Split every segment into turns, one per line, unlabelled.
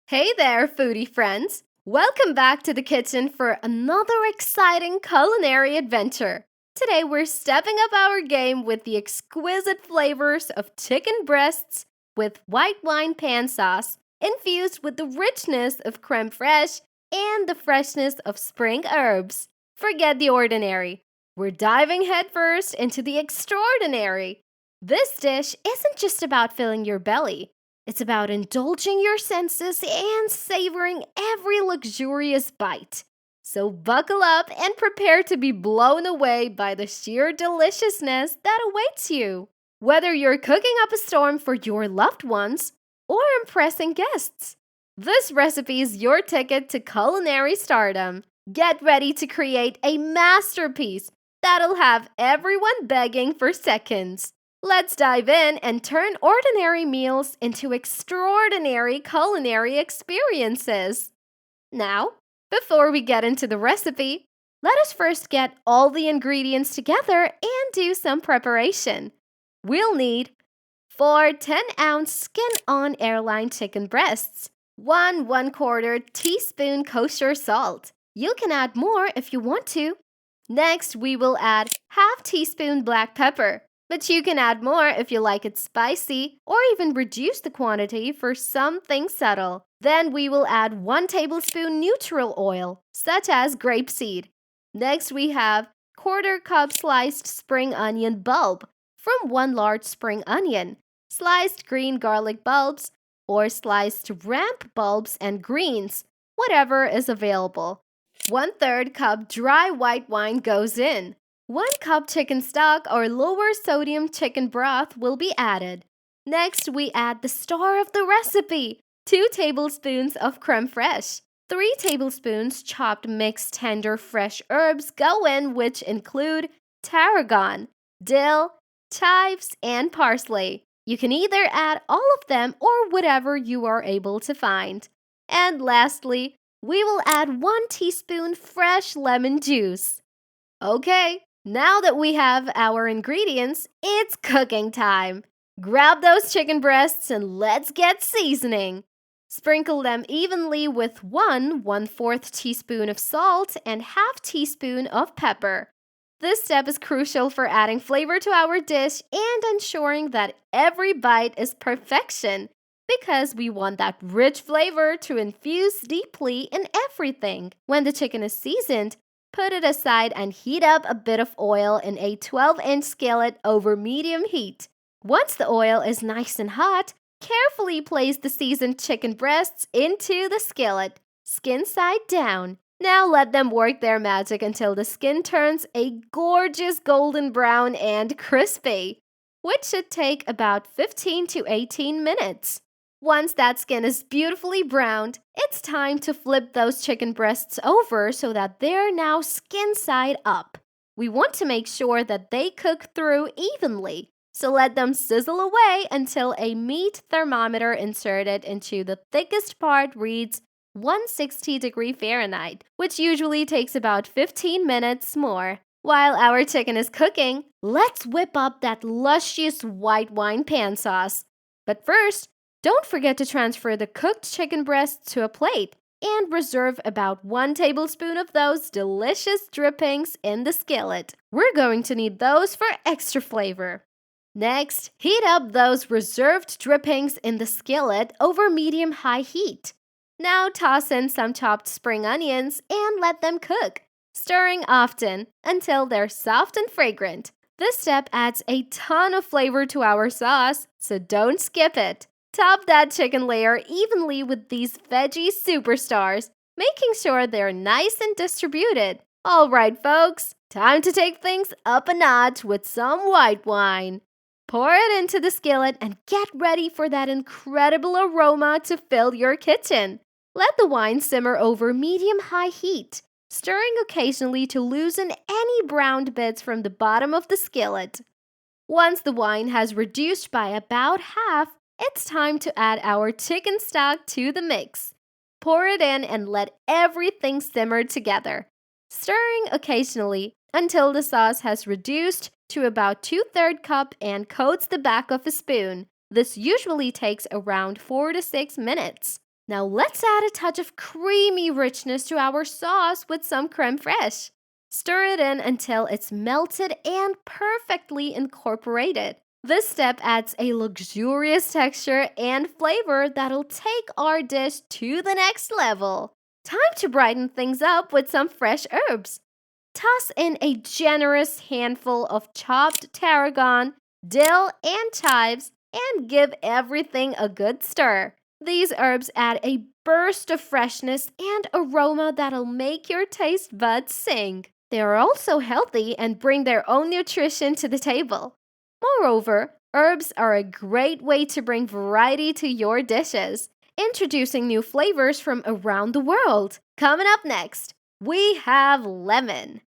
Hey there, foodie friends! Welcome back to the kitchen for another exciting culinary adventure. Today, we're stepping up our game with the exquisite flavors of chicken breasts with white wine pan sauce, infused with the richness of creme fraiche and the freshness of spring herbs. Forget the ordinary. We're diving headfirst into the extraordinary. This dish isn't just about filling your belly. It's about indulging your senses and savoring every luxurious bite. So buckle up and prepare to be blown away by the sheer deliciousness that awaits you. Whether you're cooking up a storm for your loved ones or impressing guests, this recipe is your ticket to culinary stardom. Get ready to create a masterpiece that'll have everyone begging for seconds. Let's dive in and turn ordinary meals into extraordinary culinary experiences. Now, before we get into the recipe, let us first get all the ingredients together and do some preparation. We'll need 4 10-ounce skin-on airline chicken breasts, 1/4 teaspoon kosher salt. You can add more if you want to. Next, we will add half teaspoon black pepper, but you can add more if you like it spicy or even reduce the quantity for something subtle. Then we will add 1 tablespoon neutral oil, such as grapeseed. Next, we have 1/4 cup sliced spring onion bulb from 1 large spring onion, sliced green garlic bulbs, or sliced ramp bulbs and greens, whatever is available. 1/3 cup dry white wine goes in. 1 cup chicken stock or lower sodium chicken broth will be added. Next, we add the star of the recipe, 2 tablespoons of creme fraiche. 3 tablespoons chopped mixed tender fresh herbs go in, which include tarragon, dill, chives, and parsley. You can either add all of them or whatever you are able to find. And lastly, we will add 1 teaspoon fresh lemon juice. Okay, now that we have our ingredients, it's cooking time. Grab those chicken breasts and let's get seasoning. Sprinkle them evenly with 1/4 teaspoon of salt and half teaspoon of pepper. This step is crucial for adding flavor to our dish and ensuring that every bite is perfection, because we want that rich flavor to infuse deeply in everything. When the chicken is seasoned, put it aside and heat up a bit of oil in a 12-inch skillet over medium heat. Once the oil is nice and hot, carefully place the seasoned chicken breasts into the skillet, skin side down. Now let them work their magic until the skin turns a gorgeous golden brown and crispy, which should take about 15 to 18 minutes. Once that skin is beautifully browned, it's time to flip those chicken breasts over so that they're now skin side up. We want to make sure that they cook through evenly, so let them sizzle away until a meat thermometer inserted into the thickest part reads 160 Fahrenheit, which usually takes about 15 minutes more. While our chicken is cooking, let's whip up that luscious white wine pan sauce. But first, don't forget to transfer the cooked chicken breasts to a plate and reserve about 1 tablespoon of those delicious drippings in the skillet. We're going to need those for extra flavor. Next, heat up those reserved drippings in the skillet over medium-high heat. Now toss in some chopped spring onions and let them cook, stirring often until they're soft and fragrant. This step adds a ton of flavor to our sauce, so don't skip it. Top that chicken layer evenly with these veggie superstars, making sure they're nice and distributed. All right, folks, time to take things up a notch with some white wine. Pour it into the skillet and get ready for that incredible aroma to fill your kitchen. Let the wine simmer over medium-high heat, stirring occasionally to loosen any browned bits from the bottom of the skillet. Once the wine has reduced by about half, it's time to add our chicken stock to the mix. Pour it in and let everything simmer together, stirring occasionally until the sauce has reduced to about 2/3 cup and coats the back of a spoon. This usually takes around 4 to 6 minutes. Now let's add a touch of creamy richness to our sauce with some creme fraiche. Stir it in until it's melted and perfectly incorporated. This step adds a luxurious texture and flavor that'll take our dish to the next level. Time to brighten things up with some fresh herbs. Toss in a generous handful of chopped tarragon, dill, and chives, and give everything a good stir. These herbs add a burst of freshness and aroma that'll make your taste buds sing. They are also healthy and bring their own nutrition to the table. Moreover, herbs are a great way to bring variety to your dishes, introducing new flavors from around the world. Coming up next, we have lemon.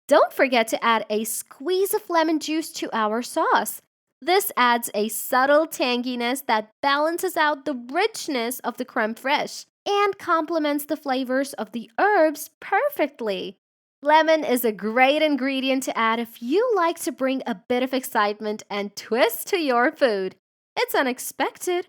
Don't forget to add a squeeze of lemon juice to our sauce. This adds a subtle tanginess that balances out the richness of the creme fraiche and complements the flavors of the herbs perfectly. Lemon is a great ingredient to add if you like to bring a bit of excitement and twist to your food. It's unexpected,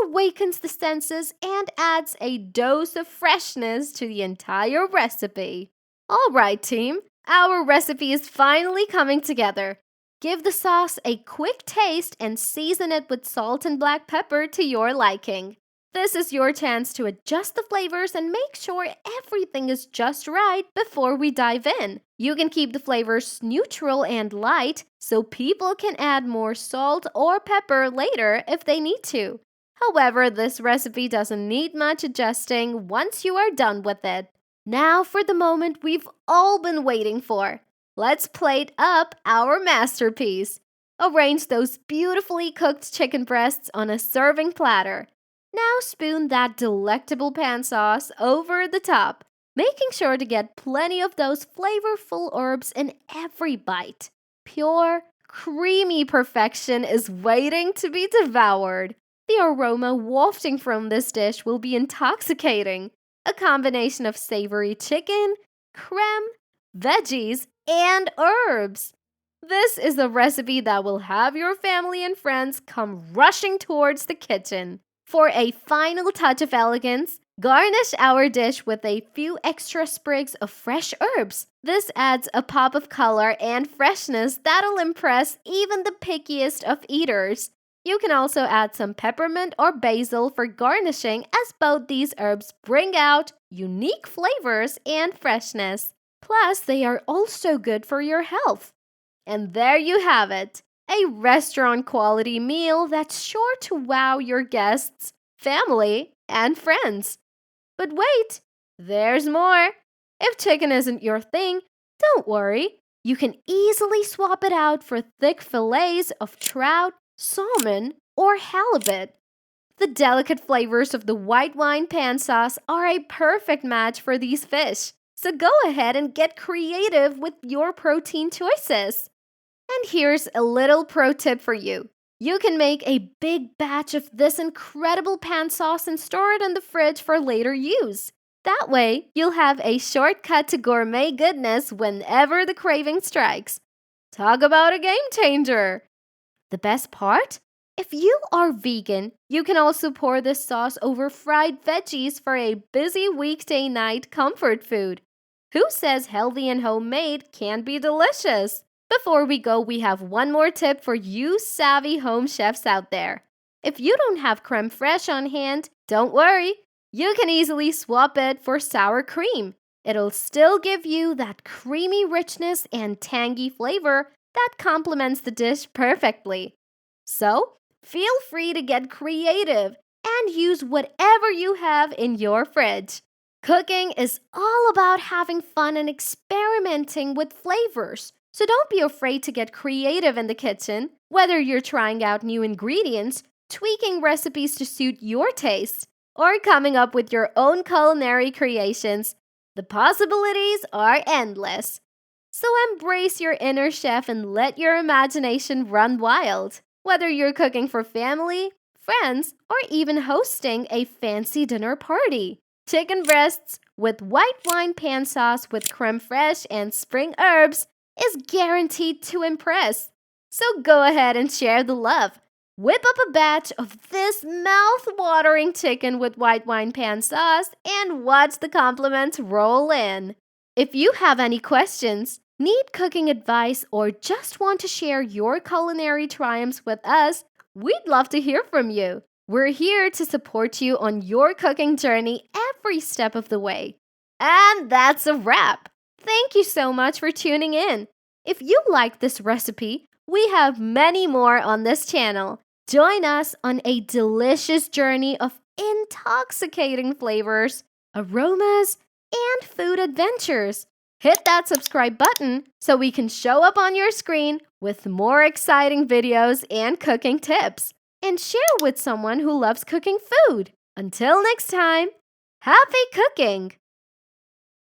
awakens the senses, and adds a dose of freshness to the entire recipe. All right, team, our recipe is finally coming together. Give the sauce a quick taste and season it with salt and black pepper to your liking. This is your chance to adjust the flavors and make sure everything is just right before we dive in. You can keep the flavors neutral and light so people can add more salt or pepper later if they need to. However, this recipe doesn't need much adjusting once you are done with it. Now for the moment we've all been waiting for. Let's plate up our masterpiece. Arrange those beautifully cooked chicken breasts on a serving platter. Now spoon that delectable pan sauce over the top, making sure to get plenty of those flavorful herbs in every bite. Pure, creamy perfection is waiting to be devoured. The aroma wafting from this dish will be intoxicating. A combination of savory chicken, creme, veggies, and herbs. This is a recipe that will have your family and friends come rushing towards the kitchen. For a final touch of elegance, garnish our dish with a few extra sprigs of fresh herbs. This adds a pop of color and freshness that'll impress even the pickiest of eaters. You can also add some peppermint or basil for garnishing, as both these herbs bring out unique flavors and freshness. Plus, they are also good for your health. And there you have it, a restaurant quality meal that's sure to wow your guests, family, and friends. But wait, there's more. If chicken isn't your thing, don't worry. You can easily swap it out for thick fillets of trout, salmon, or halibut. The delicate flavors of the white wine pan sauce are a perfect match for these fish. So go ahead and get creative with your protein choices. And here's a little pro tip for you. You can make a big batch of this incredible pan sauce and store it in the fridge for later use. That way, you'll have a shortcut to gourmet goodness whenever the craving strikes. Talk about a game changer! The best part? If you are vegan, you can also pour this sauce over fried veggies for a busy weekday night comfort food. Who says healthy and homemade can be delicious? Before we go, we have one more tip for you savvy home chefs out there. If you don't have creme fraiche on hand, don't worry. You can easily swap it for sour cream. It'll still give you that creamy richness and tangy flavor that complements the dish perfectly. So, feel free to get creative and use whatever you have in your fridge. Cooking is all about having fun and experimenting with flavors. So don't be afraid to get creative in the kitchen, whether you're trying out new ingredients, tweaking recipes to suit your taste, or coming up with your own culinary creations. The possibilities are endless. So embrace your inner chef and let your imagination run wild. Whether you're cooking for family, friends, or even hosting a fancy dinner party. Chicken breasts with white wine pan sauce with creme fraiche and spring herbs is guaranteed to impress. So go ahead and share the love. Whip up a batch of this mouth-watering chicken with white wine pan sauce and watch the compliments roll in. If you have any questions, need cooking advice, or just want to share your culinary triumphs with us, we'd love to hear from you. We're here to support you on your cooking journey every step of the way. And that's a wrap. Thank you so much for tuning in. If you like this recipe, we have many more on this channel. Join us on a delicious journey of intoxicating flavors, aromas, and food adventures. Hit that subscribe button so we can show up on your screen with more exciting videos and cooking tips. And share with someone who loves cooking food. Until next time, happy cooking!